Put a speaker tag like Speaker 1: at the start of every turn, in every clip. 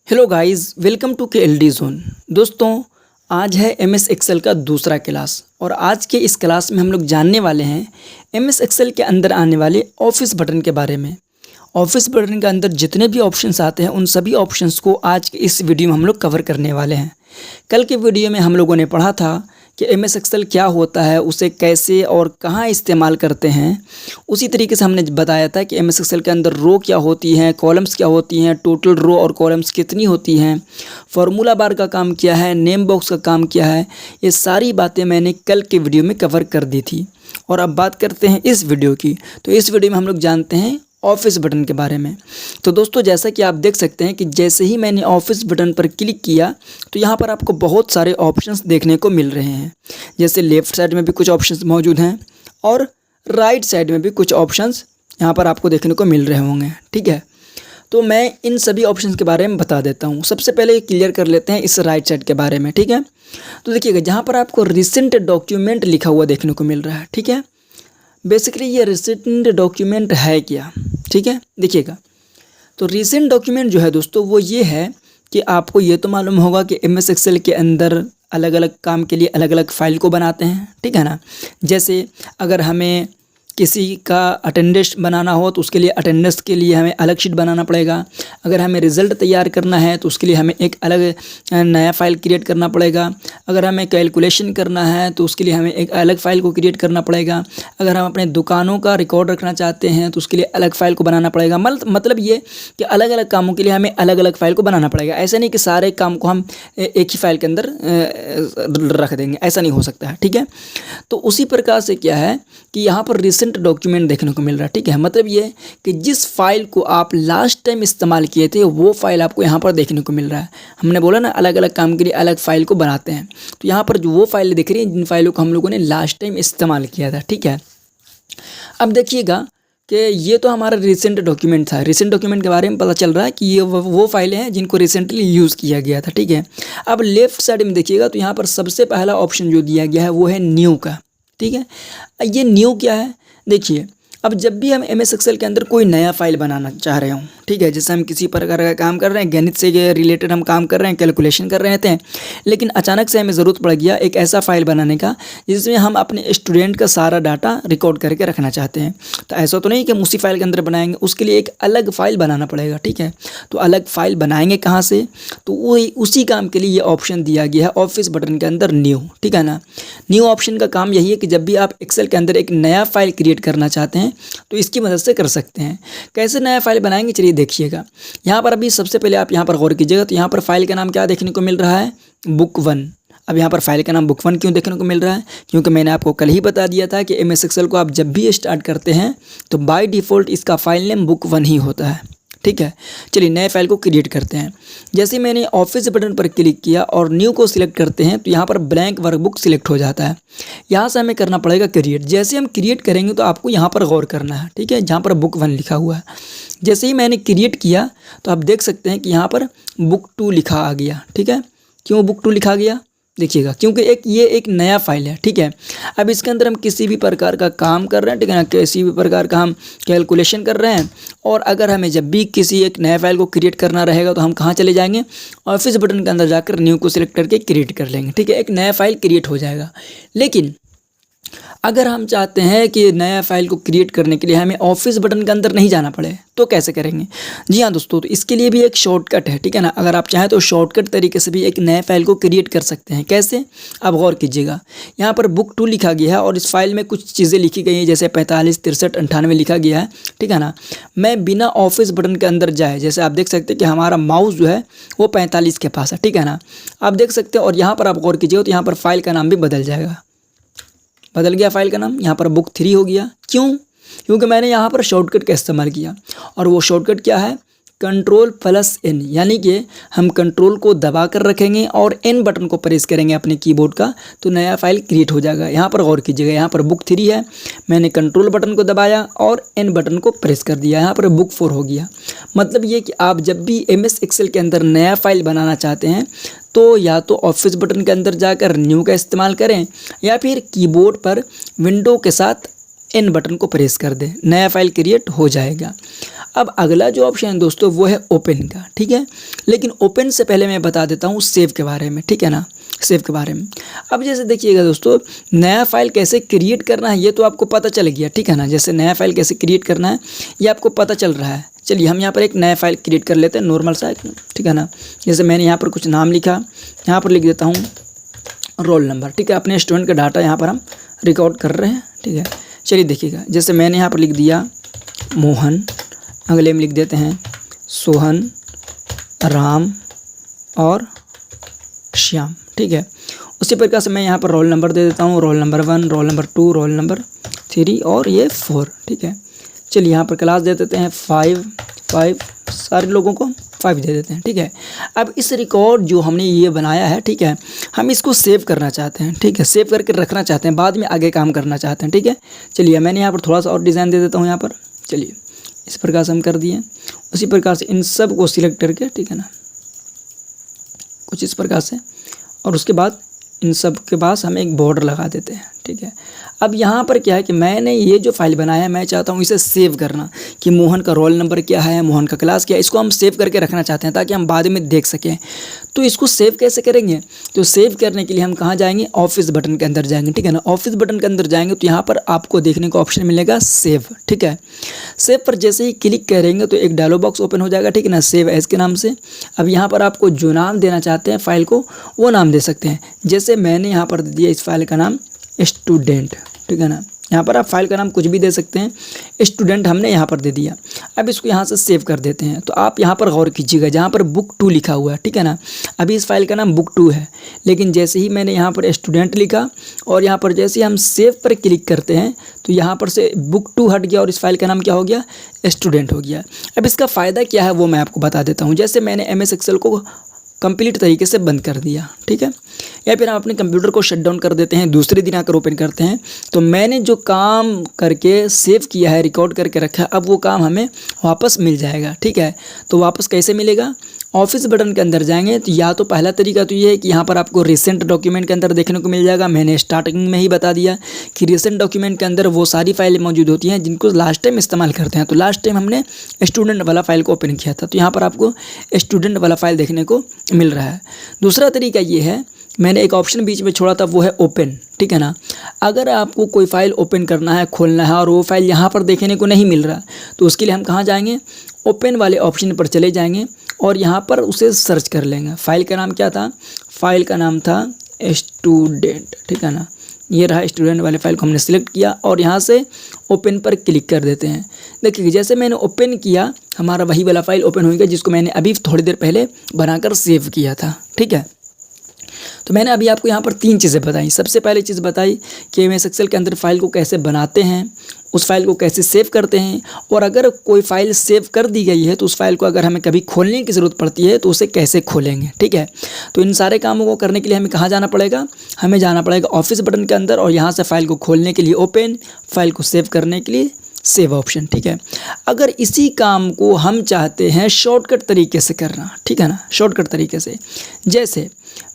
Speaker 1: Hello guys, welcome to KLD zone. दोस्तों, आज है MS एक्सेल का दूसरा क्लास और आज के इस क्लास में हम लोग जानने वाले हैं MS एक्सेल के अंदर आने वाले ऑफिस बटन के बारे में। ऑफिस बटन के अंदर जितने भी ऑप्शंस आते हैं उन सभी ऑप्शंस को आज के इस वीडियो में हम लोग कवर करने वाले हैं। कल के वीडियो में हम लोगों ने पढ़ा था कि MS एक्सेल क्या होता है, उसे कैसे और कहाँ इस्तेमाल करते हैं। उसी तरीके से हमने बताया था कि MS एक्सेल के अंदर रो क्या होती हैं, कॉलम्स क्या होती हैं, टोटल रो और कॉलम्स कितनी होती हैं, फार्मूला बार का काम क्या है, नेम बॉक्स का काम क्या है। ये सारी बातें मैंने कल के वीडियो में कवर कर दी थी। और अब बात करते हैं इस वीडियो की। तो इस वीडियो में हम लोग जानते हैं ऑफिस बटन के बारे में। तो दोस्तों, जैसा कि आप देख सकते हैं कि जैसे ही मैंने ऑफिस बटन पर क्लिक किया तो यहाँ पर आपको बहुत सारे ऑप्शंस देखने को मिल रहे हैं। जैसे लेफ़्ट साइड में भी कुछ ऑप्शंस मौजूद हैं और राइट साइड में भी कुछ ऑप्शंस यहाँ पर आपको देखने को मिल रहे होंगे। ठीक है, तो मैं इन सभी ऑप्शंस के बारे में बता देता हूँ। सबसे पहले क्लियर कर लेते हैं इस राइट साइड के बारे में। ठीक है, तो देखिएगा जहाँ पर आपको रिसेंट डॉक्यूमेंट लिखा हुआ देखने को मिल रहा है। ठीक है, बेसिकली ये रिसेंट डॉक्यूमेंट है क्या। ठीक है, देखिएगा तो रिसेंट डॉक्यूमेंट जो है दोस्तों वो ये है कि आपको ये तो मालूम होगा कि MS एक्सेल के अंदर अलग अलग काम के लिए अलग अलग फ़ाइल को बनाते हैं। ठीक है ना, जैसे अगर हमें किसी का अटेंडेंस बनाना हो तो उसके लिए अटेंडेंस के लिए हमें अलग शीट बनाना पड़ेगा। अगर हमें रिज़ल्ट तैयार करना है तो उसके लिए हमें एक अलग नया फ़ाइल क्रिएट करना पड़ेगा। अगर हमें कैलकुलेशन करना है तो उसके लिए हमें एक अलग फ़ाइल को क्रिएट करना पड़ेगा। अगर हम अपने दुकानों का रिकॉर्ड रखना चाहते हैं तो उसके लिए अलग फ़ाइल को बनाना पड़ेगा। मतलब ये कि अलग अलग कामों के लिए हमें अलग अलग फ़ाइल को बनाना पड़ेगा। ऐसा नहीं कि सारे काम को हम एक ही फ़ाइल के अंदर रख देंगे, ऐसा नहीं हो सकता है। ठीक है, तो उसी प्रकार से क्या है कि यहाँ पर रिसेंट डॉक्यूमेंट देखने को मिल रहा है। ठीक है, मतलब ये कि जिस फाइल को आप लास्ट टाइम इस्तेमाल किए थे वो फाइल आपको यहाँ पर देखने को मिल रहा है। हमने बोला ना अलग अलग काम के लिए अलग फाइल को बनाते हैं, तो यहाँ पर जो वो फाइल दिख रही है जिन फाइलों को हम लोगों ने लास्ट टाइम इस्तेमाल किया था। ठीक है, अब देखिएगा कि ये तो हमारा रिसेंट डॉक्यूमेंट था। रिसेंट डॉक्यूमेंट के बारे में पता चल रहा है कि ये वो फाइलें हैं जिनको रिसेंटली यूज़ किया गया था। ठीक है, अब लेफ़्ट साइड में देखिएगा तो यहाँ पर सबसे पहला ऑप्शन जो दिया गया है वो है न्यू का। ठीक है, ये न्यू क्या है, देखिए अब जब भी हम MS एक्सेल के अंदर कोई नया फाइल बनाना चाह रहे हों, ठीक है, जैसे हम किसी प्रकार का काम कर रहे हैं, गणित से रिलेटेड हम काम कर रहे हैं, कैलकुलेशन कर रहे थे, लेकिन अचानक से हमें ज़रूरत पड़ गया एक ऐसा फाइल बनाने का जिसमें हम अपने स्टूडेंट का सारा डाटा रिकॉर्ड करके रखना चाहते हैं। तो ऐसा तो नहीं कि हम उसी फाइल के अंदर बनाएंगे, उसके लिए एक अलग फ़ाइल बनाना पड़ेगा। ठीक है, तो अलग फ़ाइल बनाएंगे कहाँ से, तो वही उसी काम के लिए ये ऑप्शन दिया गया है ऑफिस बटन के अंदर न्यू। ठीक है ना, न्यू ऑप्शन का काम यही है कि जब भी आप एक्सेल के अंदर एक नया फाइल क्रिएट करना चाहते हैं तो इसकी मदद से कर सकते हैं। कैसे नया फाइल बनाएंगे, चलिए देखिएगा। यहाँ पर अभी सबसे पहले आप यहाँ पर गौर कीजिएगा तो यहाँ पर फाइल का नाम क्या देखने को मिल रहा है, बुक 1। अब यहाँ पर फाइल का नाम बुक 1 क्यों देखने को मिल रहा है, क्योंकि मैंने आपको कल ही बता दिया था कि MS एक्सेल को आप जब भी स्टार्ट करते हैं तो बाय डिफ़ॉल्ट इसका फाइल नेम बुक 1 ही होता है। ठीक है, चलिए नए फाइल को क्रिएट करते हैं। जैसे मैंने ऑफिस बटन पर क्लिक किया और न्यू को सिलेक्ट करते हैं तो यहाँ पर ब्लैंक वर्कबुक सिलेक्ट हो जाता है। यहाँ से हमें करना पड़ेगा क्रिएट। जैसे हम क्रिएट करेंगे तो आपको यहाँ पर गौर करना है। ठीक है, जहाँ पर बुक 1 लिखा हुआ है, जैसे ही मैंने क्रिएट किया तो आप देख सकते हैं कि यहाँ पर बुक 2 लिखा आ गया। ठीक है, क्यों बुक 2 लिखा गया, देखिएगा क्योंकि ये एक नया फाइल है। ठीक है, अब इसके अंदर हम किसी भी प्रकार का काम कर रहे हैं, ठीक है ना, किसी भी प्रकार का हम कैलकुलेशन कर रहे हैं, और अगर हमें जब भी किसी एक नया फाइल को क्रिएट करना रहेगा तो हम कहाँ चले जाएंगे, ऑफिस बटन के अंदर जाकर न्यू को सिलेक्ट करके क्रिएट कर लेंगे। ठीक है, एक नया फाइल क्रिएट हो जाएगा। लेकिन अगर हम चाहते हैं कि नया फाइल को क्रिएट करने के लिए हमें ऑफिस बटन के अंदर नहीं जाना पड़े तो कैसे करेंगे। जी हाँ दोस्तों, तो इसके लिए भी एक शॉर्टकट है। ठीक है ना, अगर आप चाहें तो शॉर्टकट तरीके से भी एक नए फाइल को क्रिएट कर सकते हैं। कैसे, आप गौर कीजिएगा। यहाँ पर बुक 2 लिखा गया है और इस फाइल में कुछ चीज़ें लिखी गई हैं, जैसे 45, 63, 98 लिखा गया है। ठीक है ना, मैं बिना ऑफिस बटन के अंदर जाए, जैसे आप देख सकते हैं कि हमारा माउस जो है वो 45 के पास है। ठीक है ना, आप देख सकते हैं, और यहाँ पर आप गौर कीजिएगा तो यहाँ पर फाइल का नाम भी बदल जाएगा। बदल गया फाइल का नाम, यहाँ पर बुक 3 हो गया। क्यों, क्योंकि मैंने यहाँ पर शॉर्टकट का इस्तेमाल किया, और वो शॉर्टकट क्या है, Ctrl+N, यानी कि हम कंट्रोल को दबा कर रखेंगे और N बटन को प्रेस करेंगे अपने कीबोर्ड का, तो नया फाइल क्रिएट हो जाएगा। यहाँ पर गौर कीजिएगा, यहाँ पर बुक 3 है, मैंने कंट्रोल बटन को दबाया और N बटन को प्रेस कर दिया, यहाँ पर बुक 4 हो गया। मतलब ये कि आप जब भी MS एक्सेल के अंदर नया फाइल बनाना चाहते हैं तो या तो ऑफिस बटन के अंदर जाकर न्यू का इस्तेमाल करें, या फिर कीबोर्ड पर विंडो के साथ एन बटन को प्रेस कर दें, नया फाइल क्रिएट हो जाएगा। अब अगला जो ऑप्शन है दोस्तों वो है ओपन का, ठीक है। लेकिन ओपन से पहले मैं बता देता हूँ सेव के बारे में, ठीक है ना, सेव के बारे में। अब जैसे देखिएगा दोस्तों, नया फाइल कैसे क्रिएट करना है ये तो आपको पता चल गया, ठीक है ना। जैसे नया फाइल कैसे क्रिएट करना है ये आपको पता चल रहा है। चलिए हम यहाँ पर एक नया फाइल क्रिएट कर लेते हैं, नॉर्मल सा, ठीक है ना। जैसे मैंने यहाँ पर कुछ नाम लिखा, यहाँ पर लिख देता हूँ रोल नंबर, ठीक है। अपने स्टूडेंट का डाटा यहाँ पर हम रिकॉर्ड कर रहे हैं, ठीक है। चलिए देखिएगा, जैसे मैंने यहाँ पर लिख दिया मोहन, अगले में लिख देते हैं सोहन, राम और श्याम, ठीक है। उसी प्रकार से मैं यहाँ पर रोल नंबर दे देता हूँ, roll number 1, roll number 2, roll number 3 और ये 4, ठीक है। चलिए यहाँ पर क्लास दे देते हैं 5, सारे लोगों को 5 दे देते हैं, ठीक है। अब इस रिकॉर्ड जो हमने ये बनाया है, ठीक है, हम इसको सेव करना चाहते हैं, ठीक है। सेव करके रखना चाहते हैं, बाद में आगे काम करना चाहते हैं, ठीक है। चलिए मैंने यहाँ पर थोड़ा सा और डिज़ाइन दे देता हूँ यहाँ पर। चलिए इस प्रकार से हम कर दिए। उसी प्रकार से इन सब को सिलेक्ट करके, ठीक है ना, कुछ इस प्रकार से, और उसके बाद इन सब के पास हम एक बॉर्डर लगा देते हैं, ठीक है। अब यहाँ पर क्या है कि मैंने ये जो फाइल बनाया है, मैं चाहता हूँ इसे सेव करना कि मोहन का रोल नंबर क्या है, मोहन का क्लास क्या है, इसको हम सेव करके रखना चाहते हैं ताकि हम बाद में देख सकें। तो इसको सेव कैसे करेंगे? तो सेव करने के लिए हम कहाँ जाएंगे? ऑफिस बटन के अंदर जाएंगे, ठीक है ना। ऑफिस बटन के अंदर जाएंगे तो यहाँ पर आपको देखने को ऑप्शन मिलेगा सेव, ठीक है। सेव पर जैसे ही क्लिक करेंगे तो एक डायलॉग बॉक्स ओपन हो जाएगा, ठीक है ना, सेव एज के नाम से। अब यहाँ पर आपको जो नाम देना चाहते हैं फाइल को वो नाम दे सकते हैं। जैसे मैंने यहाँ पर दिया इस फाइल का नाम स्टूडेंट, ठीक है ना। यहाँ पर आप फाइल का नाम कुछ भी दे सकते हैं, स्टूडेंट हमने यहाँ पर दे दिया। अब इसको यहाँ से सेव कर देते हैं। तो आप यहाँ पर गौर कीजिएगा, जहाँ पर बुक 2 लिखा हुआ है, ठीक है ना। अभी इस फाइल का नाम बुक 2 है, लेकिन जैसे ही मैंने यहाँ पर स्टूडेंट लिखा और यहाँ पर जैसे ही हम सेव पर क्लिक करते हैं तो यहाँ पर से बुक 2 हट गया और इस फाइल का नाम क्या हो गया? स्टूडेंट हो गया। अब इसका फ़ायदा क्या है वो मैं आपको बता देता हूँ। जैसे मैंने MS एक्सेल को कंप्लीट तरीके से बंद कर दिया, ठीक है, या फिर हम अपने कंप्यूटर को शट डाउन कर देते हैं, दूसरे दिन आकर ओपन करते हैं, तो मैंने जो काम करके सेव किया है, रिकॉर्ड करके रखा है, अब वो काम हमें वापस मिल जाएगा, ठीक है। तो वापस कैसे मिलेगा? ऑफिस बटन के अंदर जाएंगे तो या तो पहला तरीका तो ये है कि यहाँ पर आपको रिसेंट डॉक्यूमेंट के अंदर देखने को मिल जाएगा। मैंने स्टार्टिंग में ही बता दिया कि रिसेंट डॉक्यूमेंट के अंदर वो सारी फाइलें मौजूद होती हैं जिनको लास्ट टाइम इस्तेमाल करते हैं। तो लास्ट टाइम हमने स्टूडेंट वाला फाइल को ओपन किया था, तो यहाँ पर आपको स्टूडेंट वाला फाइल देखने को मिल रहा है। दूसरा तरीका ये है, मैंने एक ऑप्शन बीच में छोड़ा था, वो है ओपन, ठीक है ना। अगर आपको कोई फाइल ओपन करना है, खोलना है और वो फाइल यहाँ पर देखने को नहीं मिल रहा, तो उसके लिए हम कहाँ जाएंगे? ओपन वाले ऑप्शन पर चले जाएंगे और यहाँ पर उसे सर्च कर लेंगे। फाइल का नाम क्या था? फाइल का नाम था स्टूडेंट, ठीक है ना। ये रहा स्टूडेंट वाले फाइल को हमने सिलेक्ट किया और यहाँ से ओपन पर क्लिक कर देते हैं। देखिए जैसे मैंने ओपन किया, हमारा वही वाला फाइल ओपन हो गया जिसको मैंने अभी थोड़ी देर पहले बनाकर सेव किया था, ठीक है। तो मैंने अभी आपको यहाँ पर 3 चीज़ें बताई। सबसे पहले चीज़ बताई कि MS एक्सेल के अंदर फाइल को कैसे बनाते हैं, उस फाइल को कैसे सेव करते हैं, और अगर कोई फाइल सेव कर दी गई है तो उस फाइल को अगर हमें कभी खोलने की ज़रूरत पड़ती है तो उसे कैसे खोलेंगे, ठीक है। तो इन सारे कामों को करने के लिए हमें कहाँ जाना पड़ेगा? हमें जाना पड़ेगा ऑफिस बटन के अंदर और यहाँ से फाइल को खोलने के लिए ओपन, फाइल को सेव करने के लिए सेव ऑप्शन, ठीक है। अगर इसी काम को हम चाहते हैं शॉर्टकट तरीके से करना, ठीक है ना, शॉर्टकट तरीके से, जैसे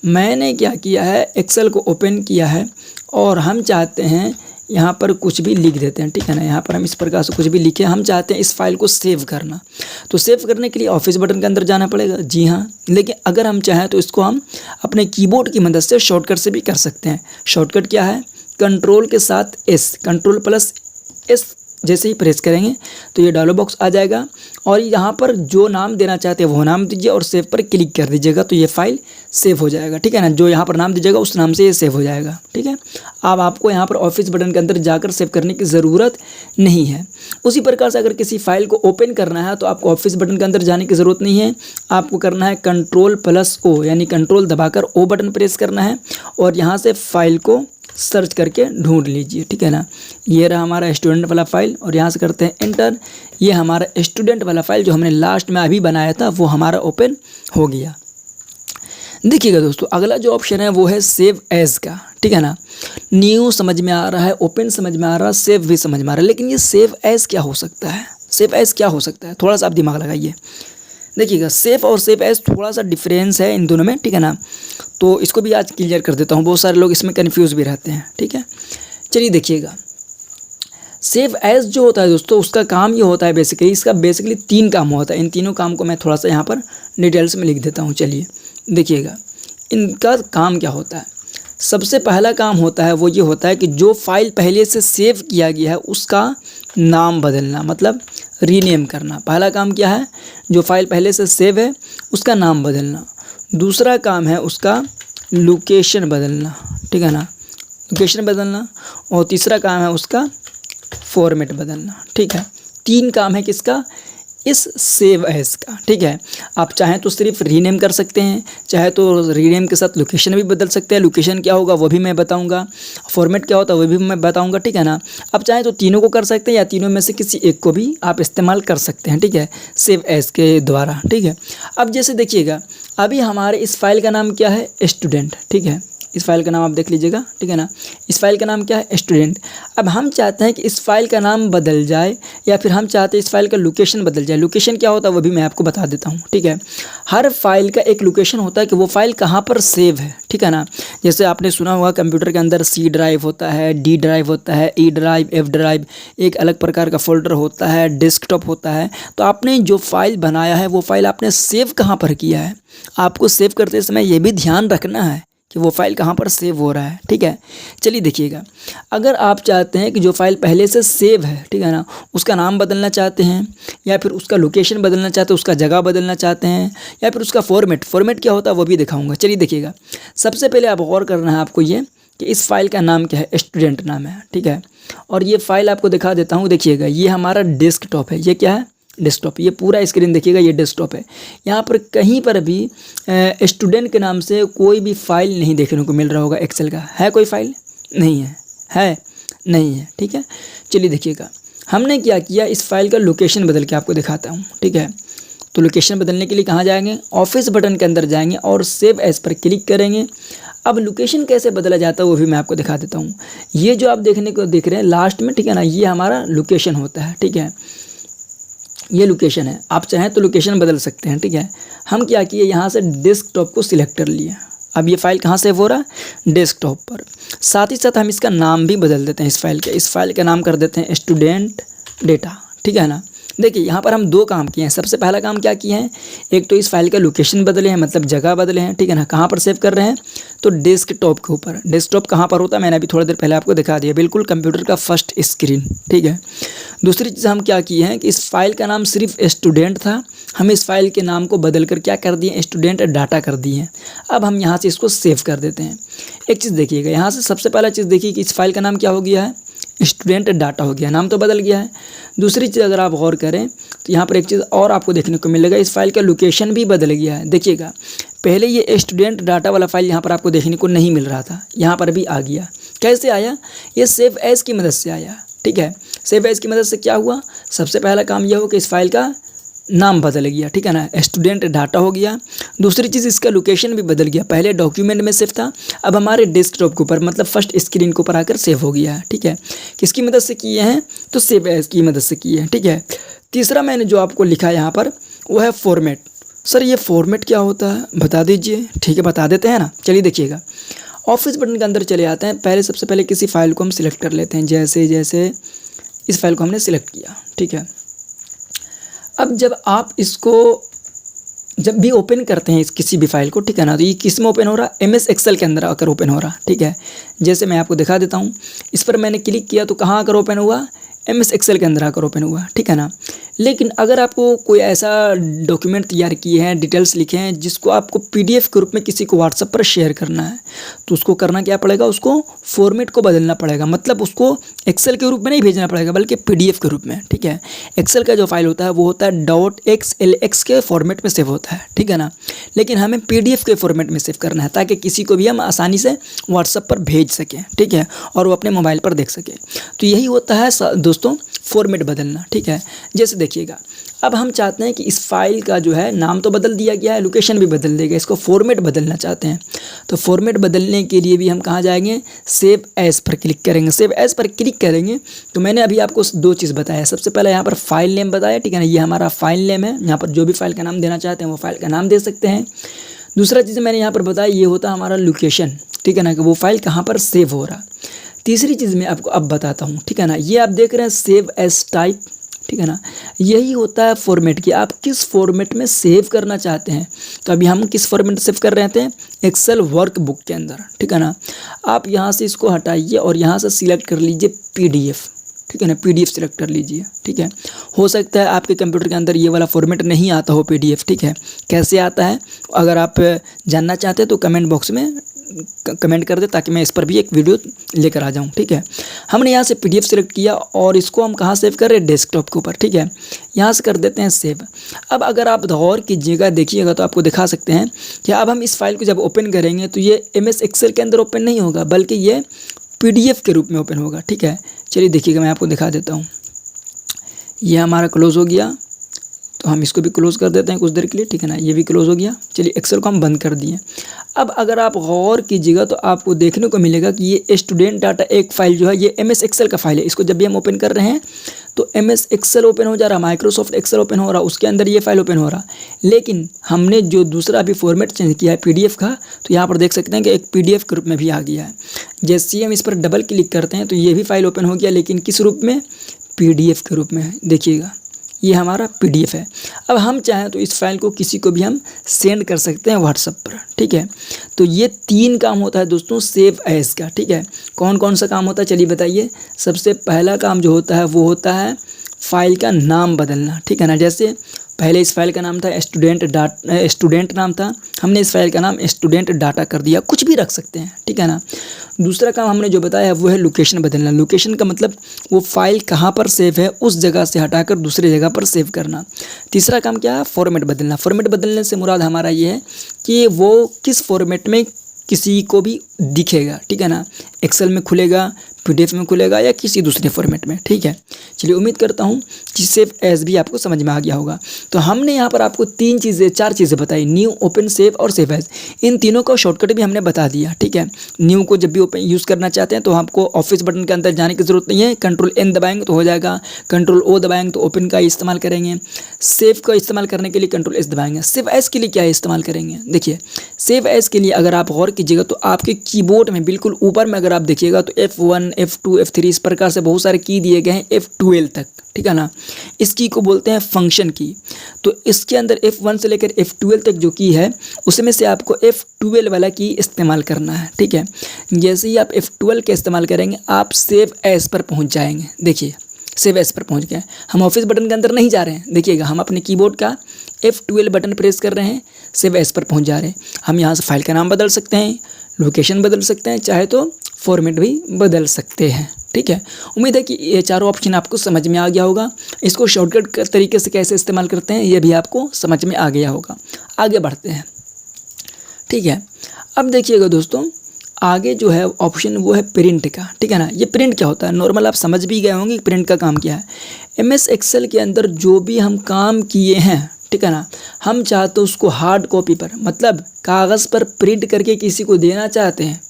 Speaker 1: मैंने क्या किया है, एक्सेल को ओपन किया है और हम चाहते हैं यहाँ पर कुछ भी लिख देते हैं, ठीक है ना। यहाँ पर हम इस प्रकार से कुछ भी लिखे, हम चाहते हैं इस फाइल को सेव करना। तो सेव करने के लिए ऑफिस बटन के अंदर जाना पड़ेगा, जी हाँ। लेकिन अगर हम चाहें तो इसको हम अपने कीबोर्ड की मदद से शॉर्टकट से भी कर सकते हैं। शॉर्टकट क्या है? कंट्रोल के साथ S, Ctrl+S जैसे ही प्रेस करेंगे तो ये डायलॉग बॉक्स आ जाएगा और यहाँ पर जो नाम देना चाहते हैं वो नाम दीजिए और सेव पर क्लिक कर दीजिएगा तो ये फाइल सेव हो जाएगा, ठीक है ना। जो यहाँ पर नाम दीजिएगा उस नाम से ये सेव हो जाएगा, ठीक है। अब आपको यहाँ पर ऑफिस बटन के अंदर जाकर सेव करने की ज़रूरत नहीं है। उसी प्रकार से अगर किसी फाइल को ओपन करना है तो आपको ऑफिस बटन के अंदर जाने की ज़रूरत नहीं है। आपको करना है Ctrl+O, यानी कंट्रोल दबाकर O बटन प्रेस करना है और यहाँ से फाइल को सर्च करके ढूंढ लीजिए, ठीक है ना। ये रहा हमारा स्टूडेंट वाला फाइल और यहाँ से करते हैं एंटर। ये हमारा स्टूडेंट वाला फाइल जो हमने लास्ट में अभी बनाया था वो हमारा ओपन हो गया। देखिएगा दोस्तों, अगला जो ऑप्शन है वो है सेव एज का, ठीक है ना। न्यू समझ में आ रहा है, ओपन समझ में आ रहा है, सेव भी समझ में आ रहा है, लेकिन ये सेव एज क्या हो सकता है? सेव एज क्या हो सकता है? थोड़ा सा आप दिमाग लगाइए। देखिएगा, सेव और सेव एज थोड़ा सा डिफरेंस है इन दोनों में, ठीक है ना। तो इसको भी आज क्लियर कर देता हूँ, बहुत सारे लोग इसमें कन्फ्यूज़ भी रहते हैं, ठीक है। चलिए देखिएगा, सेव एज जो होता है दोस्तों, उसका काम ये होता है बेसिकली, इसका बेसिकली 3 काम होता है। इन तीनों काम को मैं थोड़ा सा यहाँ पर डिटेल्स में लिख देता हूँ। चलिए देखिएगा इनका काम क्या होता है। सबसे पहला काम होता है वो ये होता है कि जो फाइल पहले से सेव किया गया है उसका नाम बदलना, मतलब रीनेम करना। पहला काम क्या है, जो फाइल पहले से सेव है उसका नाम बदलना। दूसरा काम है उसका लोकेशन बदलना, ठीक है ना, लोकेशन बदलना। और तीसरा काम है उसका फॉर्मेट बदलना, ठीक है। 3 काम है किसका, इस सेव एज का, ठीक है। आप चाहें तो सिर्फ रीनेम कर सकते हैं, चाहे तो रीनेम के साथ लोकेशन भी बदल सकते हैं। लोकेशन क्या होगा वो भी मैं बताऊंगा, फॉर्मेट क्या होता है वो भी मैं बताऊंगा, ठीक है ना। आप चाहें तो तीनों को कर सकते हैं या तीनों में से किसी एक को भी आप इस्तेमाल कर सकते हैं, ठीक है, सेव एज के द्वारा, ठीक है। अब जैसे देखिएगा अभी हमारे इस फाइल का नाम क्या है, स्टूडेंट, ठीक है। इस फाइल का नाम आप देख लीजिएगा, ठीक है ना। इस फाइल का नाम क्या है, स्टूडेंट। अब हम चाहते हैं कि इस फाइल का नाम बदल जाए या फिर हम चाहते हैं इस फाइल का लोकेशन बदल जाए। लोकेशन क्या होता है वो भी मैं आपको बता देता हूँ, ठीक है। हर फाइल का एक लोकेशन होता है कि वो फाइल कहाँ पर सेव है, ठीक है ना। जैसे आपने सुना होगा कंप्यूटर के अंदर सी ड्राइव होता है, डी ड्राइव होता है, ई ड्राइव, एफ ड्राइव, एक अलग प्रकार का फोल्डर होता है, डेस्कटॉप होता है। तो आपने जो फाइल बनाया है वो फाइल आपने सेव कहाँ पर किया है, आपको सेव करते समय ये भी ध्यान रखना है कि वो फाइल कहाँ पर सेव हो रहा है, ठीक है। चलिए देखिएगा, अगर आप चाहते हैं कि जो फाइल पहले से सेव है, ठीक है ना, उसका नाम बदलना चाहते हैं या फिर उसका लोकेशन बदलना चाहते हैं, उसका जगह बदलना चाहते हैं या फिर उसका फॉर्मेट क्या होता है वो भी दिखाऊंगा। चलिए देखिएगा, सबसे पहले आप गौर करना है आपको ये कि इस फाइल का नाम क्या है, स्टूडेंट नाम है, ठीक है। और ये फाइल आपको दिखा देता हूँ। देखिएगा ये हमारा डेस्कटॉप है, ये क्या है, डेस्कटॉप। ये पूरा स्क्रीन देखिएगा, ये डेस्कटॉप है। यहाँ पर कहीं पर भी स्टूडेंट के नाम से कोई भी फाइल नहीं देखने को मिल रहा होगा। एक्सेल का है कोई फाइल, नहीं है नहीं है, ठीक है। चलिए देखिएगा हमने क्या किया, इस फाइल का लोकेशन बदल के आपको दिखाता हूँ, ठीक है। तो लोकेशन बदलने के लिए कहाँ जाएंगे, ऑफिस बटन के अंदर जाएंगे और सेव एज पर क्लिक करेंगे। अब लोकेशन कैसे बदला जाता है वो भी मैं आपको दिखा देता हूँ। ये जो आप देखने को देख रहे हैं लास्ट में, ठीक है ना, ये हमारा लोकेशन होता है, ठीक है। ये लोकेशन है, आप चाहें तो लोकेशन बदल सकते हैं, ठीक है। हम क्या किए, यहाँ से डेस्कटॉप को सिलेक्ट कर लिए। अब ये फाइल कहाँ सेव हो रहा है, डेस्कटॉप पर। साथ ही साथ हम इसका नाम भी बदल देते हैं इस फाइल का नाम कर देते हैं स्टूडेंट डेटा, ठीक है ना। देखिए यहाँ पर हम 2 काम किए हैं। सबसे पहला काम क्या किए हैं, एक तो इस फाइल का लोकेशन बदले हैं, मतलब जगह बदले हैं, ठीक है ना। कहाँ पर सेव कर रहे हैं, तो डेस्कटॉप के ऊपर। डेस्कटॉप कहाँ पर होता है, मैंने अभी थोड़ी देर पहले आपको दिखा दिया, बिल्कुल कंप्यूटर का फर्स्ट स्क्रीन, ठीक है। दूसरी चीज़ हम क्या किए हैं कि इस फाइल का नाम सिर्फ स्टूडेंट था, हम इस फाइल के नाम को बदल कर क्या कर दिए, स्टूडेंट डाटा कर दिए हैं। अब हम यहाँ से इसको सेव कर देते हैं। एक चीज़ देखिएगा, यहाँ से सबसे पहला चीज़ देखिए कि इस फाइल का नाम क्या हो गया है, स्टूडेंट डाटा हो गया, नाम तो बदल गया है। दूसरी चीज़ अगर आप गौर करें तो यहाँ पर एक चीज़ और आपको देखने को मिलेगा, इस फाइल का लोकेशन भी बदल गया है। देखिएगा पहले ये स्टूडेंट डाटा वाला फाइल यहाँ पर आपको देखने को नहीं मिल रहा था, यहाँ पर भी आ गया। कैसे आया, ये सेव एज की मदद से आया, ठीक है। सेव एज की मदद से क्या हुआ, सबसे पहला काम यह हो कि इस फाइल का नाम बदल गया, ठीक है ना, स्टूडेंट डाटा हो गया। दूसरी चीज़ इसका लोकेशन भी बदल गया, पहले डॉक्यूमेंट में सेव था, अब हमारे डेस्कटॉप के ऊपर, मतलब फर्स्ट स्क्रीन के ऊपर आकर सेव हो गया है, ठीक है। किसकी मदद से किए हैं, तो सेव एज की मदद से किए हैं, ठीक है। तीसरा मैंने जो आपको लिखा है यहाँ पर वो है फॉर्मेट। सर ये फॉर्मेट क्या होता है बता दीजिए, ठीक है बता देते हैं ना। चलिए देखिएगा, ऑफिस बटन के अंदर चले आते हैं। पहले सबसे पहले किसी फाइल को हम सिलेक्ट कर लेते हैं, जैसे इस फाइल को हमने सिलेक्ट किया, ठीक है। अब जब भी ओपन करते हैं इस किसी भी फाइल को, ठीक है ना, तो ये किस में ओपन हो रहा है, MS एक्सेल के अंदर आकर ओपन हो रहा, ठीक है। जैसे मैं आपको दिखा देता हूँ, इस पर मैंने क्लिक किया तो कहाँ आकर ओपन हुआ, MS एक्सेल के अंदर आकर ओपन हुआ, ठीक है ना। लेकिन अगर आपको कोई ऐसा डॉक्यूमेंट तैयार किए हैं, डिटेल्स लिखे हैं जिसको आपको PDF के रूप में किसी को व्हाट्सएप पर शेयर करना है, तो उसको करना क्या पड़ेगा, उसको फॉर्मेट को बदलना पड़ेगा। मतलब उसको एक्सेल के रूप में नहीं भेजना पड़ेगा बल्कि PDF के रूप में, ठीक है। एक्सेल का जो फाइल होता है वो होता है .xlx के फॉर्मेट में सेव होता है, ठीक है ना। लेकिन हमें PDF के फॉर्मेट में सेव करना है ताकि किसी को भी हम आसानी से व्हाट्सएप पर भेज सकें, ठीक है, और वो अपने मोबाइल पर देख सके। तो यही होता है दोस्तों फॉर्मेट बदलना, ठीक है। जैसे देखिएगा, अब हम चाहते हैं कि इस फाइल का जो है नाम तो बदल दिया गया है, लोकेशन भी बदल देगा, इसको फॉर्मेट बदलना चाहते हैं। तो फॉर्मेट बदलने के लिए भी हम कहाँ जाएंगे, सेव एज पर क्लिक करेंगे। सेव एज पर क्लिक करेंगे तो मैंने अभी आपको 2 चीज़ बताया। सबसे पहले यहाँ पर फाइल नेम बताया, ठीक है ना, ये हमारा फाइल नेम है। यहाँ पर जो भी फाइल का नाम देना चाहते हैं वो फाइल का नाम दे सकते हैं। दूसरा चीज़ मैंने यहाँ पर बताया, ये होता है हमारा लोकेशन, ठीक है ना, कि वो फाइल कहाँ पर सेव हो रहा। तीसरी चीज़ मैं आपको अब बताता हूँ, ठीक है ना। ये आप देख रहे हैं सेव एज टाइप, ठीक है ना। यही होता है फॉर्मेट कि आप किस फॉर्मेट में सेव करना चाहते हैं। तो अभी हम किस फॉर्मेट में सेव कर रहे थे, एक्सेल वर्कबुक के अंदर, ठीक है ना। आप यहाँ से इसको हटाइए और यहाँ से सिलेक्ट कर लीजिए पीडीएफ, ठीक है ना। पीडीएफ सिलेक्ट कर लीजिए, ठीक है। हो सकता है आपके कंप्यूटर के अंदर ये वाला फॉर्मेट नहीं आता हो पीडीएफ, ठीक है। कैसे आता है अगर आप जानना चाहते हैं तो कमेंट बॉक्स में कमेंट कर दे, ताकि मैं इस पर भी एक वीडियो लेकर आ जाऊं, ठीक है। हमने यहाँ से पीडीएफ सेलेक्ट किया और इसको हम कहाँ सेव कर रहे हैं, डेस्कटॉप के ऊपर, ठीक है। यहाँ से कर देते हैं सेव। अब अगर आप गौर कीजिएगा, देखिएगा तो आपको दिखा सकते हैं कि अब हम इस फाइल को जब ओपन करेंगे तो ये MS एक्सेल के अंदर ओपन नहीं होगा, बल्कि ये PDF के रूप में ओपन होगा, ठीक है। चलिए देखिएगा, मैं आपको दिखा देता हूँ। ये हमारा क्लोज़ हो गया, तो हम इसको भी क्लोज़ कर देते हैं कुछ देर के लिए, ठीक है ना। ये भी क्लोज़ हो गया। चलिए एक्सेल को हम बंद कर दिए। अब अगर आप गौर कीजिएगा तो आपको देखने को मिलेगा कि ये स्टूडेंट डाटा एक फ़ाइल जो है ये MS एक्सेल का फाइल है। इसको जब भी हम ओपन कर रहे हैं तो MS एक्सेल ओपन हो जा रहा, माइक्रोसॉफ्ट एक्सेल ओपन हो रहा, उसके अंदर ये फाइल ओपन हो रहा। लेकिन हमने जो दूसरा अभी फॉर्मेट चेंज किया है PDF का, तो यहाँ पर देख सकते हैं कि एक PDF के रूप में भी आ गया है। जैसे ही हम इस पर डबल क्लिक करते हैं तो ये भी फाइल ओपन हो गया, लेकिन किस रूप में, PDF के रूप में। देखिएगा ये हमारा PDF है। अब हम चाहें तो इस फाइल को किसी को भी हम सेंड कर सकते हैं व्हाट्सएप पर, ठीक है। तो ये 3 काम होता है दोस्तों सेव एज का, ठीक है। कौन कौन सा काम होता है चलिए बताइए। सबसे पहला काम जो होता है वो होता है फाइल का नाम बदलना, ठीक है ना। जैसे पहले इस फाइल का नाम था स्टूडेंट नाम था, हमने इस फाइल का नाम स्टूडेंट डाटा कर दिया, कुछ भी रख सकते हैं, ठीक है ना। दूसरा काम हमने जो बताया है वो है लोकेशन बदलना। लोकेशन का मतलब वो फाइल कहाँ पर सेव है उस जगह से हटाकर दूसरी जगह पर सेव करना। तीसरा काम क्या है, फॉर्मेट बदलना। फॉर्मेट बदलने से मुराद हमारा ये है कि वो किस फॉर्मेट में किसी को भी दिखेगा, ठीक है ना। एक्सेल में खुलेगा, PDF में खुलेगा या किसी दूसरे फॉर्मेट में, ठीक है। चलिए उम्मीद करता हूँ कि सेव एज भी आपको समझ में आ गया होगा। तो हमने यहाँ पर आपको 4 चीज़ें बताई, न्यू, ओपन, सेव और सेव एज। इन तीनों का शॉर्टकट भी हमने बता दिया, ठीक है। न्यू को जब भी ओपन यूज़ करना चाहते हैं तो आपको ऑफिस बटन के अंदर जाने की ज़रूरत नहीं है, Ctrl+N दबाएंगे तो हो जाएगा, Ctrl+O दबाएंगे तो ओपन का इस्तेमाल करेंगे। सेव का इस्तेमाल करने के लिए Ctrl+S दबाएंगे। सेव एज के लिए क्या इस्तेमाल करेंगे, देखिए सेव एज के लिए अगर आप गौर कीजिएगा तो आपके कीबोर्ड में बिल्कुल ऊपर में अगर आप देखिएगा तो F1, F2, F3 इस प्रकार से बहुत सारे की दिए गए हैं, F12 तक, ठीक है ना। इस की को बोलते हैं फंक्शन की। तो इसके अंदर F1 से लेकर F12 तक जो की है उसमें से आपको F12 वाला की इस्तेमाल करना है, ठीक है। जैसे ही आप F12 का इस्तेमाल करेंगे आप सेव एज पर पहुंच जाएंगे। देखिए सेव एज पर पहुंच गए। हम ऑफिस बटन के अंदर नहीं जा रहे हैं, देखिएगा हम अपने कीबोर्ड का F12 बटन प्रेस कर रहे हैं, सेव एज पर पहुंच जा रहे हैं। हम यहाँ से फाइल का नाम बदल सकते हैं, लोकेशन बदल सकते हैं, चाहे तो फॉर्मेट भी बदल सकते हैं, ठीक है। उम्मीद है कि ये चारों ऑप्शन आपको समझ में आ गया होगा। इसको शॉर्टकट तरीके से कैसे इस्तेमाल करते हैं ये भी आपको समझ में आ गया होगा। आगे बढ़ते हैं, ठीक है। अब देखिएगा दोस्तों, आगे जो है ऑप्शन वो है प्रिंट का, ठीक है ना। ये प्रिंट क्या होता है, नॉर्मल आप समझ भी गए होंगे प्रिंट का काम क्या है। MS एक्सेल के अंदर जो भी हम काम किए हैं, ठीक है ना, हम चाहते उसको हार्ड कॉपी पर, मतलब कागज़ पर प्रिंट करके किसी को देना चाहते हैं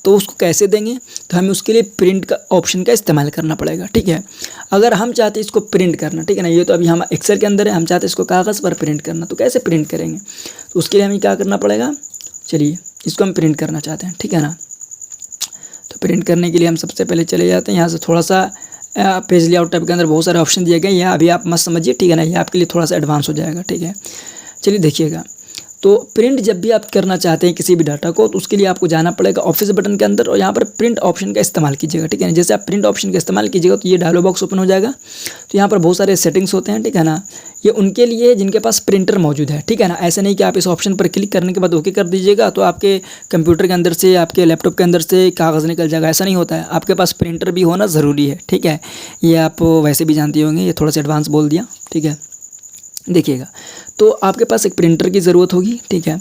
Speaker 1: तो उसको कैसे देंगे, तो हमें उसके लिए प्रिंट का ऑप्शन का इस्तेमाल करना पड़ेगा, ठीक है। अगर हम चाहते हैं इसको प्रिंट करना, ठीक है ना, ये तो अभी हम एक्सेल के अंदर है, हम चाहते हैं इसको कागज़ पर प्रिंट करना, तो कैसे प्रिंट करेंगे, तो उसके लिए हमें क्या करना पड़ेगा। चलिए इसको हम प्रिंट करना चाहते हैं, ठीक है ना। तो प्रिंट करने के लिए हम सबसे पहले चले जाते हैं यहाँ से, थोड़ा सा पेज लेआउट टाइप के अंदर बहुत सारे ऑप्शन दिए गए हैं, अभी आप मत समझिए, ठीक है ना, ये आपके लिए थोड़ा सा एडवांस हो जाएगा, ठीक है। चलिए देखिएगा, तो प्रिंट जब भी आप करना चाहते हैं किसी भी डाटा को तो उसके लिए आपको जाना पड़ेगा ऑफिस बटन के अंदर और यहाँ पर प्रिंट ऑप्शन का इस्तेमाल कीजिएगा, ठीक है ना। जैसे आप प्रिंट ऑप्शन का इस्तेमाल कीजिएगा तो ये डायलॉग बॉक्स ओपन हो जाएगा। तो यहाँ पर बहुत सारे सेटिंग्स होते हैं, ठीक है ना, ये उनके लिए जिनके पास प्रिंटर मौजूद है, ठीक है ना। ऐसा नहीं कि आप इस ऑप्शन पर क्लिक करने के बाद ओके कर दीजिएगा तो आपके कंप्यूटर के अंदर से, आपके लैपटॉप के अंदर से कागज़ निकल जाएगा, ऐसा नहीं होता है। आपके पास प्रिंटर भी होना ज़रूरी है, ठीक है। ये आप वैसे भी जानते होंगे, ये थोड़ा सा एडवांस बोल दिया, ठीक है। देखिएगा, तो आपके पास एक प्रिंटर की ज़रूरत होगी, ठीक है।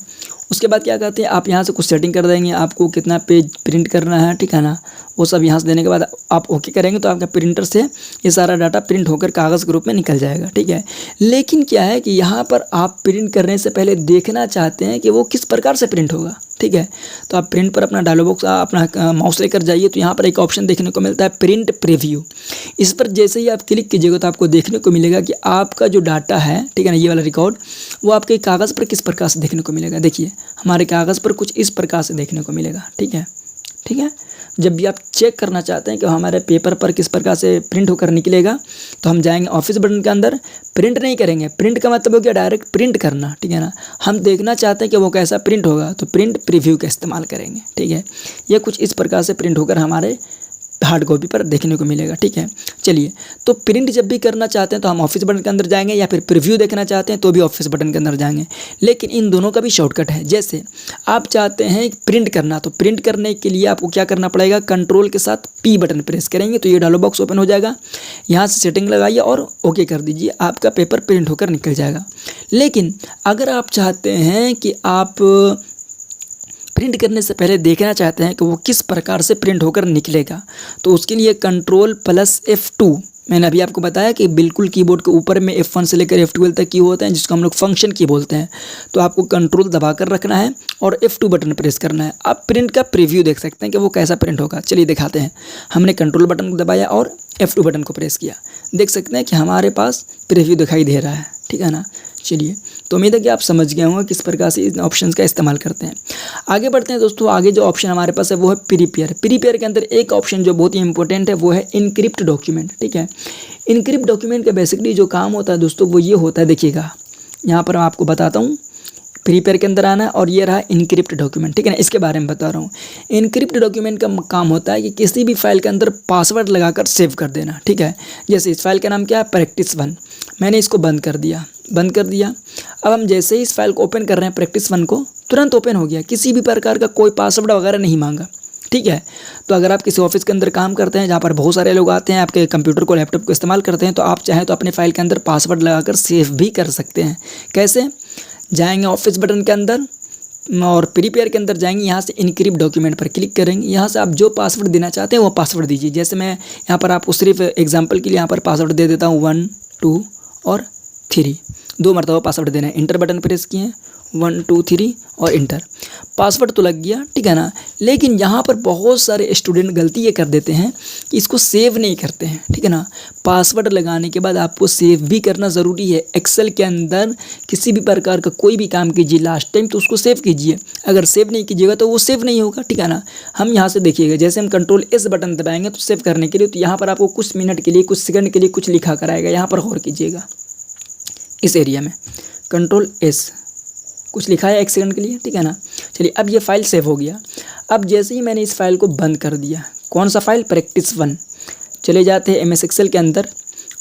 Speaker 1: उसके बाद क्या कहते हैं, आप यहाँ से कुछ सेटिंग कर देंगे, आपको कितना पेज प्रिंट करना है, ठीक है ना, वो सब यहाँ से देने के बाद आप ओके करेंगे तो आपका प्रिंटर से ये सारा डाटा प्रिंट होकर कागज़ के रूप में निकल जाएगा, ठीक है। लेकिन क्या है कि यहाँ पर आप प्रिंट करने से पहले देखना चाहते हैं कि वो किस प्रकार से प्रिंट होगा, ठीक है। तो आप प्रिंट पर अपना डायलॉग बॉक्स, अपना माउस लेकर जाइए, तो यहाँ पर एक ऑप्शन देखने को मिलता है प्रिंट प्रीव्यू। इस पर जैसे ही आप क्लिक कीजिएगा तो आपको देखने को मिलेगा कि आपका जो डाटा है, ठीक है ना, ये वाला रिकॉर्ड वो आपके कागज़ पर किस प्रकार से देखने को मिलेगा। देखिए हमारे कागज़ पर कुछ इस प्रकार से देखने को मिलेगा, ठीक है, ठीक है। जब भी आप चेक करना चाहते हैं कि हमारे पेपर पर किस प्रकार से प्रिंट होकर निकलेगा, तो हम जाएंगे ऑफिस बटन के अंदर, प्रिंट नहीं करेंगे। प्रिंट का मतलब हो गया डायरेक्ट प्रिंट करना, ठीक है ना। हम देखना चाहते हैं कि वो कैसा प्रिंट होगा, तो प्रिंट प्रीव्यू का इस्तेमाल करेंगे, ठीक है। ये कुछ इस प्रकार से प्रिंट होकर हमारे हार्ड कॉपी पर देखने को मिलेगा, ठीक है। चलिए, तो प्रिंट जब भी करना चाहते हैं तो हम ऑफिस बटन के अंदर जाएंगे, या फिर प्रीव्यू देखना चाहते हैं तो भी ऑफिस बटन के अंदर जाएंगे। लेकिन इन दोनों का भी शॉर्टकट है। जैसे आप चाहते हैं प्रिंट करना, तो प्रिंट करने के लिए आपको क्या करना पड़ेगा, कंट्रोल के साथ P बटन प्रेस करेंगे तो ये डायलॉग बॉक्स ओपन हो जाएगा। यहाँ से सेटिंग लगाइए और ओके कर दीजिए, आपका पेपर प्रिंट होकर निकल जाएगा। लेकिन अगर आप चाहते हैं कि आप प्रिंट करने से पहले देखना चाहते हैं कि वो किस प्रकार से प्रिंट होकर निकलेगा, तो उसके लिए कंट्रोल प्लस F2, मैंने अभी आपको बताया कि बिल्कुल कीबोर्ड के ऊपर में F1 से लेकर F12 तक की होते हैं, जिसको हम लोग फंक्शन की बोलते हैं। तो आपको कंट्रोल दबाकर रखना है और F2 बटन प्रेस करना है। आप प्रिंट का प्रीव्यू देख सकते हैं कि वो कैसा प्रिंट होगा। चलिए दिखाते हैं। हमने कंट्रोल बटन को दबाया और F2 बटन को प्रेस किया, देख सकते हैं कि हमारे पास प्रीव्यू दिखाई दे रहा है, ठीक है ना। चलिए, तो उम्मीद है कि आप समझ गए होंगे किस प्रकार से इन ऑप्शंस का इस्तेमाल करते हैं। आगे बढ़ते हैं दोस्तों। आगे जो ऑप्शन हमारे पास है वो है प्रीपेयर। प्रीपेयर के अंदर एक ऑप्शन जो बहुत ही इंपॉर्टेंट है वो है इनक्रिप्ट डॉक्यूमेंट, ठीक है। इनक्रिप्ट डॉक्यूमेंट का बेसिकली जो काम होता है दोस्तों वो ये होता है, देखिएगा यहाँ पर मैं आपको बताता हूँ। प्रीपेयर के अंदर आना है और ये रहा इनक्रिप्ट डॉक्यूमेंट, ठीक है ना। इसके बारे में बता रहा हूँ। इनक्रिप्ट डॉक्यूमेंट का काम होता है कि किसी भी फाइल के अंदर पासवर्ड लगाकर सेव कर देना, ठीक है। जैसे इस फाइल का नाम क्या है, practice1। मैंने इसको बंद कर दिया। अब हम जैसे ही इस फाइल को ओपन कर रहे हैं practice1 को, तुरंत ओपन हो गया, किसी भी प्रकार का कोई पासवर्ड वगैरह नहीं मांगा, ठीक है। तो अगर आप किसी ऑफिस के अंदर काम करते हैं जहाँ पर बहुत सारे लोग आते हैं, आपके कंप्यूटर को लैपटॉप को इस्तेमाल करते हैं, तो आप चाहें तो अपने फाइल के अंदर पासवर्ड लगाकर सेव भी कर सकते हैं। कैसे, जाएंगे ऑफिस बटन के अंदर और प्रीपेयर के अंदर जाएंगे, यहाँ से इनक्रिप्ट डॉक्यूमेंट पर क्लिक करेंगे। यहाँ से आप जो पासवर्ड देना चाहते हैं वो पासवर्ड दीजिए। जैसे मैं यहाँ पर आपको सिर्फ एग्जांपल के लिए यहाँ पर पासवर्ड दे देता हूँ 1 2 और 3, 2 मरतबा पासवर्ड देना है। इंटर बटन प्रेस किए, 1 2 3 और इंटर, पासवर्ड तो लग गया, ठीक है ना। लेकिन यहाँ पर बहुत सारे स्टूडेंट गलती ये कर देते हैं कि इसको सेव नहीं करते हैं, ठीक है ना। पासवर्ड लगाने के बाद आपको सेव भी करना ज़रूरी है। एक्सेल के अंदर किसी भी प्रकार का कोई भी काम कीजिए लास्ट टाइम तो उसको सेव कीजिए। अगर सेव नहीं कीजिएगा तो वो सेव नहीं होगा, ठीक है ना। हम यहाँ से देखिएगा, जैसे हम कंट्रोल S बटन दबाएंगे तो सेव करने के लिए, तो यहाँ पर आपको कुछ मिनट के लिए, कुछ सेकंड के लिए कुछ लिखा कराएगा। यहाँ पर गौर कीजिएगा, इस एरिया में कंट्रोल S कुछ लिखा है 1 सेकंड के लिए, ठीक है ना। चलिए, अब ये फाइल सेव हो गया। अब जैसे ही मैंने इस फाइल को बंद कर दिया, कौन सा फाइल, practice1, चले जाते हैं MS Excel के अंदर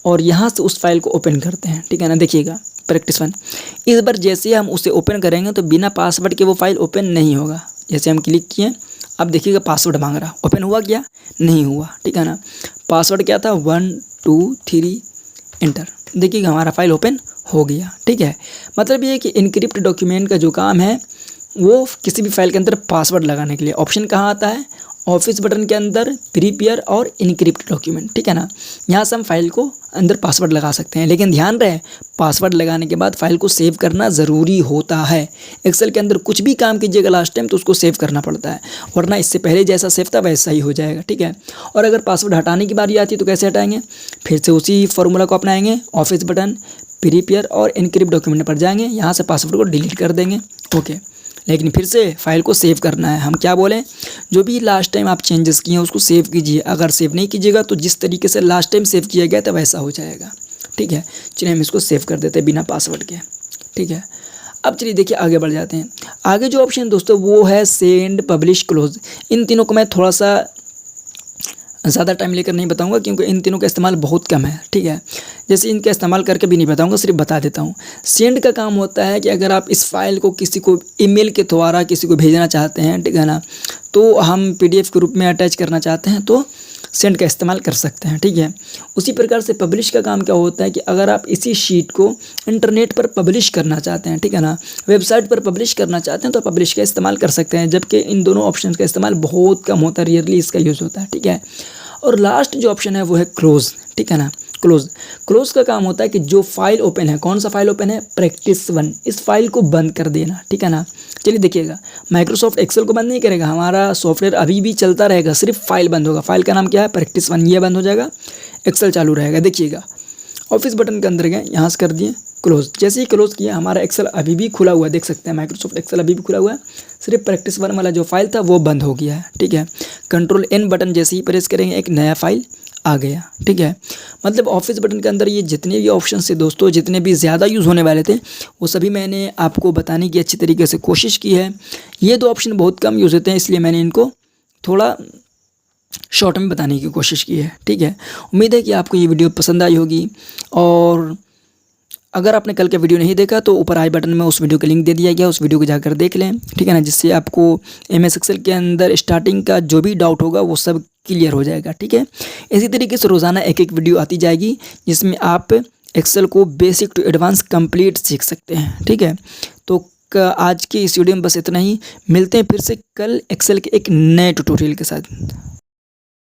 Speaker 1: और यहाँ से उस फाइल को ओपन करते हैं, ठीक है ना। देखिएगा practice1, इस बार जैसे ही हम उसे ओपन करेंगे तो बिना पासवर्ड के वो फाइल ओपन नहीं होगा। जैसे हम क्लिक किए, अब देखिएगा पासवर्ड मांग रहा, ओपन हुआ क्या, नहीं हुआ, ठीक है ना। पासवर्ड क्या था, 1 2 3 इंटर, देखिएगा हमारा फाइल ओपन हो गया, ठीक है। मतलब ये कि इनक्रिप्ट डॉक्यूमेंट का जो काम है वो किसी भी फाइल के अंदर पासवर्ड लगाने के लिए ऑप्शन कहाँ आता है, ऑफिस बटन के अंदर प्रीपेयर और इनक्रिप्ट डॉक्यूमेंट, ठीक है ना। यहाँ से हम फाइल को अंदर पासवर्ड लगा सकते हैं, लेकिन ध्यान रहे पासवर्ड लगाने के बाद फाइल को सेव करना ज़रूरी होता है। एक्सेल के अंदर कुछ भी काम कीजिएगा लास्ट टाइम तो उसको सेव करना पड़ता है, वरना इससे पहले जैसा सेव था वैसा ही हो जाएगा, ठीक है। और अगर पासवर्ड हटाने की बारी आती है तो कैसे हटाएंगे, फिर से उसी फॉर्मूला को अपनाएंगे, ऑफिस बटन प्रीपेयर और इनक्रिप्ट डॉक्यूमेंट पर जाएंगे, यहाँ से पासवर्ड को डिलीट कर देंगे, ओके। लेकिन फिर से फाइल को सेव करना है। हम क्या बोलें, जो भी लास्ट टाइम आप चेंजेस किए हैं उसको सेव कीजिए। अगर सेव नहीं कीजिएगा तो जिस तरीके से लास्ट टाइम सेव किया गया था वैसा हो जाएगा, ठीक है। चलिए हम इसको सेव कर देते हैं बिना पासवर्ड के, ठीक है। अब चलिए देखिए आगे बढ़ जाते हैं। आगे जो ऑप्शन दोस्तों वो है सेंड, पब्लिश, क्लोज। इन तीनों को मैं थोड़ा सा ज़्यादा टाइम लेकर नहीं बताऊंगा क्योंकि इन तीनों का इस्तेमाल बहुत कम है, ठीक है। जैसे इनका इस्तेमाल करके भी नहीं बताऊंगा, सिर्फ बता देता हूँ। सेंड का काम होता है कि अगर आप इस फाइल को किसी को ईमेल के द्वारा किसी को भेजना चाहते हैं, ठीक है ना, तो हम PDF के रूप में अटैच करना चाहते हैं तो सेंड का इस्तेमाल कर सकते हैं, ठीक है। उसी प्रकार से पब्लिश का काम क्या होता है कि अगर आप इसी शीट को इंटरनेट पर पब्लिश करना चाहते हैं, ठीक है ना, वेबसाइट पर पब्लिश करना चाहते हैं तो पब्लिश का इस्तेमाल कर सकते हैं। जबकि इन दोनों ऑप्शन का इस्तेमाल बहुत कम होता है, रियरली इसका यूज़ होता है, ठीक है। और लास्ट जो ऑप्शन है वो है क्लोज, ठीक है ना। क्लोज का काम होता है कि जो फाइल ओपन है, कौन सा फाइल ओपन है, practice1, इस फाइल को बंद कर देना, ठीक है ना। चलिए देखिएगा, माइक्रोसॉफ्ट एक्सेल को बंद नहीं करेगा, हमारा सॉफ्टवेयर अभी भी चलता रहेगा, सिर्फ फाइल बंद होगा। फाइल का नाम क्या है, practice1, ये बंद हो जाएगा, एक्सेल चालू रहेगा। देखिएगा ऑफिस बटन के अंदर गए, यहाँ से कर दिए क्लोज। जैसे ही क्लोज किया हमारा एक्सेल अभी भी खुला हुआ है, देख सकते हैं माइक्रोसॉफ्ट एक्सेल अभी भी खुला हुआ है, सिर्फ प्रैक्टिस 1 वाला जो फाइल था वो बंद हो गया है। ठीक है, कंट्रोल एन बटन जैसे ही प्रेस करेंगे एक नया फाइल आ गया। ठीक है, मतलब ऑफिस बटन के अंदर ये जितने भी ऑप्शन थे दोस्तों, जितने भी ज़्यादा यूज़ होने वाले थे वो सभी मैंने आपको बताने की अच्छी तरीके से कोशिश की है। ये 2 ऑप्शन बहुत कम यूज़ होते हैं, इसलिए मैंने इनको थोड़ा शॉर्ट में बताने की कोशिश की है। ठीक है, उम्मीद है कि आपको ये वीडियो पसंद आई होगी, और अगर आपने कल का वीडियो नहीं देखा तो ऊपर आई बटन में उस वीडियो का लिंक दे दिया गया, उस वीडियो को जाकर देख लें। ठीक है ना, जिससे आपको MS एक्सेल के अंदर स्टार्टिंग का जो भी डाउट होगा वो सब क्लियर हो जाएगा। ठीक है, इसी तरीके से रोज़ाना एक एक वीडियो आती जाएगी जिसमें आप एक्सेल को बेसिक टू एडवांस कंप्लीट सीख सकते हैं। ठीक है, तो आज के इस वीडियो में बस इतना ही। मिलते हैं फिर से कल एक्सेल के एक नए ट्यूटोरियल के साथ।